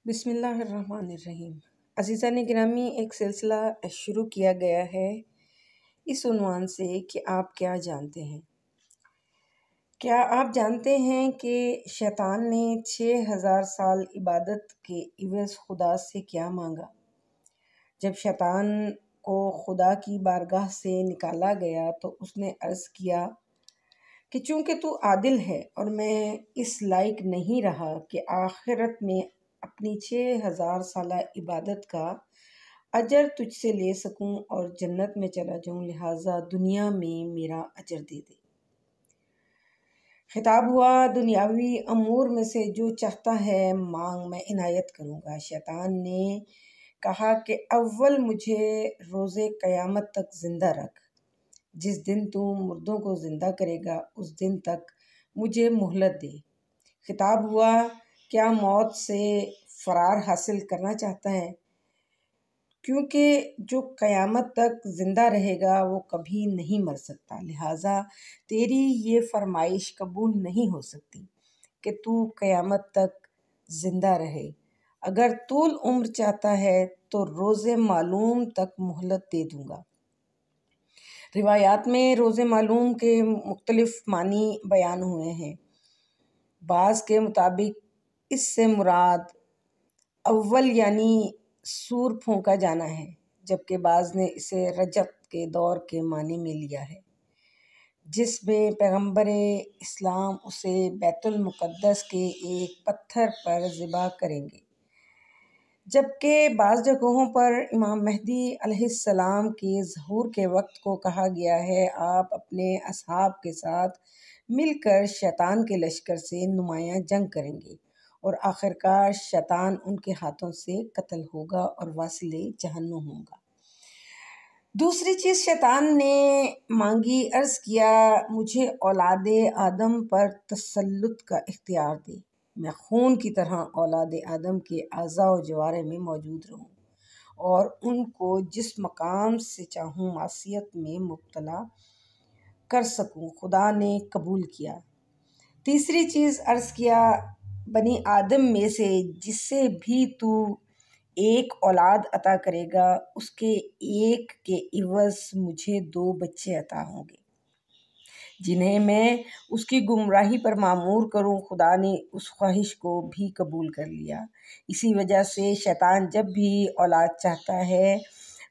बिस्मिल्लाहिर्रहमानिर्रहीम। अज़ीज़ान गिरामी, एक सिलसिला शुरू किया गया है इस उन्वान से कि आप क्या जानते हैं। क्या आप जानते हैं कि शैतान ने 6000 साल इबादत के इवज़ खुदा से क्या मांगा? जब शैतान को खुदा की बारगाह से निकाला गया तो उसने अर्ज़ किया कि चूँकि तू आदिल है और मैं इस लायक नहीं रहा कि आखिरत में अपनी 6000 साला इबादत का अजर तुझसे ले सकूं और जन्नत में चला जाऊं, लिहाजा दुनिया में मेरा अजर दे दे। खिताब हुआ, दुनियावी अमूर में से जो चाहता है मांग, मैं इनायत करूँगा। शैतान ने कहा कि अव्वल मुझे रोज़े क़यामत तक ज़िंदा रख। जिस दिन तू मुर्दों को ज़िंदा करेगा उस दिन तक मुझे मोहलत दे। खिताब हुआ, क्या मौत से फ़रार हासिल करना चाहता है? क्योंकि जो क़यामत तक ज़िंदा रहेगा वो कभी नहीं मर सकता, लिहाजा तेरी ये फरमाइश कबूल नहीं हो सकती कि तू क़यामत तक ज़िंदा रहे। अगर तूल उम्र चाहता है तो रोज़े मालूम तक मोहलत दे दूँगा। रिवायात में रोज़े मालूम के मुख्तलिफ मानी बयान हुए हैं। बाज़ के मुताबिक इससे मुराद अव्वल यानी सूर फूंका जाना है, जबकि बाज़ ने इसे रजब के दौर के मानी में लिया है, जिसमें पैगंबर इस्लाम उसे बैतुल मुक़द्दस के एक पत्थर पर ज़िबा करेंगे। जबकि बाज़ जगहों पर इमाम महदी अलैहिस्सलाम के ज़हूर के वक्त को कहा गया है, आप अपने असहाब के साथ मिलकर शैतान के लश्कर से नुमायाँ जंग करेंगे और आखिरकार शैतान उनके हाथों से कत्ल होगा और वासिले जहन्नुम होगा। दूसरी चीज़ शैतान ने मांगी, अर्ज़ किया, मुझे औलादे आदम पर तसल्लुत का इख्तियार दे, मैं खून की तरह औलादे आदम के आज़ा व जवारे में मौजूद रहूं और उनको जिस मकाम से चाहूँ मासियत में मुब्तला कर सकूं। खुदा ने कबूल किया। तीसरी चीज़ अर्ज़ किया, बनी आदम में से जिससे भी तू एक औलाद अता करेगा उसके एक के इवज़ मुझे 2 बच्चे अता होंगे जिन्हें मैं उसकी गुमराही पर मामूर करूं। खुदा ने उस ख्वाहिश को भी कबूल कर लिया। इसी वजह से शैतान जब भी औलाद चाहता है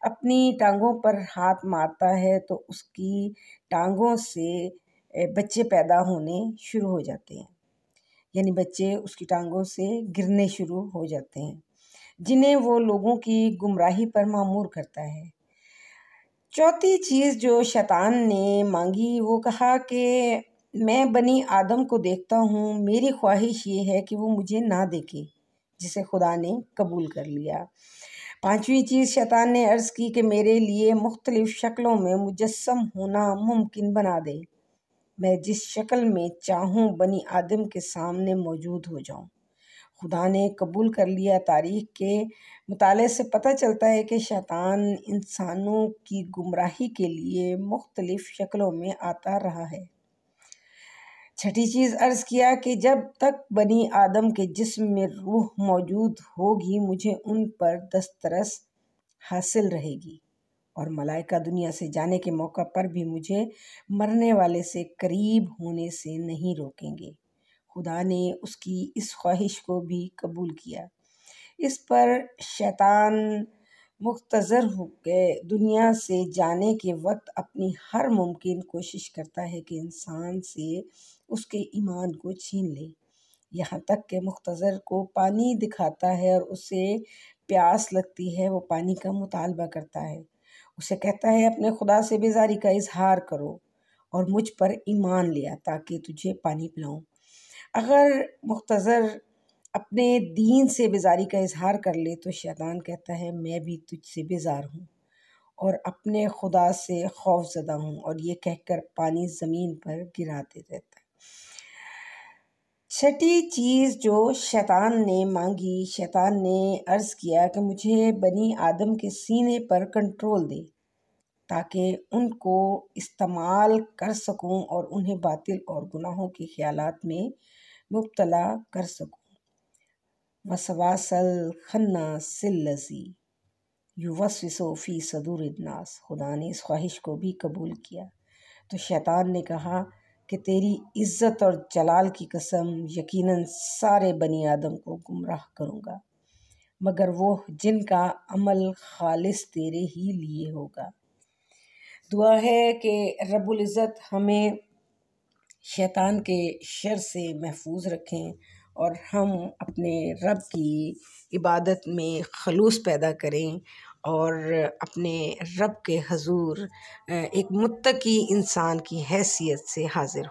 अपनी टांगों पर हाथ मारता है तो उसकी टांगों से बच्चे पैदा होने शुरू हो जाते हैं, यानी बच्चे उसकी टांगों से गिरने शुरू हो जाते हैं, जिन्हें वो लोगों की गुमराही पर मामूर करता है। चौथी चीज़ जो शैतान ने मांगी, वो कहा कि मैं बनी आदम को देखता हूँ, मेरी ख्वाहिश ये है कि वो मुझे ना देखे, जिसे खुदा ने कबूल कर लिया। पांचवी चीज़ शैतान ने अर्ज़ की कि मेरे लिए मुख्तलिफ़ शक्लों में मुजस्सम होना मुमकिन बना दे, मैं जिस शक्ल में चाहूँ बनी आदम के सामने मौजूद हो जाऊँ। खुदा ने कबूल कर लिया। तारीख़ के मुताले से पता चलता है कि शैतान इंसानों की गुमराही के लिए मुख्तलिफ़ शक्लों में आता रहा है। छठी चीज़ अर्ज़ किया कि जब तक बनी आदम के जिस्म में रूह मौजूद होगी मुझे उन पर दस्तरस हासिल रहेगी और मलाइका दुनिया से जाने के मौका पर भी मुझे मरने वाले से करीब होने से नहीं रोकेंगे। खुदा ने उसकी इस ख्वाहिश को भी कबूल किया। इस पर शैतान मुख्तज़र होकर दुनिया से जाने के वक्त अपनी हर मुमकिन कोशिश करता है कि इंसान से उसके ईमान को छीन ले, यहाँ तक कि मुख्तज़र को पानी दिखाता है और उसे प्यास लगती है, वो पानी का मुतालबा करता है, उसे कहता है अपने खुदा से बेजारी का इजहार करो और मुझ पर ईमान लिया ताकि तुझे पानी पिलाऊं। अगर मुख्तज़र अपने दीन से बेजारी का इजहार कर ले तो शैतान कहता है मैं भी तुझसे बेजार हूँ और अपने खुदा से खौफज़दा हूँ, और ये कहकर पानी ज़मीन पर गिराते रहता है। छठी चीज़ जो शैतान ने मांगी, शैतान ने अर्ज़ किया कि मुझे बनी आदम के सीने पर कंट्रोल दे ताकि उनको इस्तेमाल कर सकूं और उन्हें बातिल और गुनाहों के ख्यालात में मुब्तला कर सकूं। वसवासल खन्नासिल्लज़ी युवस्विसो फ़ी सदूरिन्नास। खुदा ने इस ख्वाहिश को भी कबूल किया। तो शैतान ने कहा कि तेरी इज़्ज़त और जलाल की कसम, यकीनन सारे बनी आदम को गुमराह करूँगा मगर वो जिनका अमल खालिस तेरे ही लिए होगा। दुआ है कि रब्बुल इज़्ज़त हमें शैतान के शर से महफूज रखें और हम अपने रब की इबादत में खलूस पैदा करें और अपने रब के हजूर एक मुत्तकी इंसान की हैसियत से हाजिर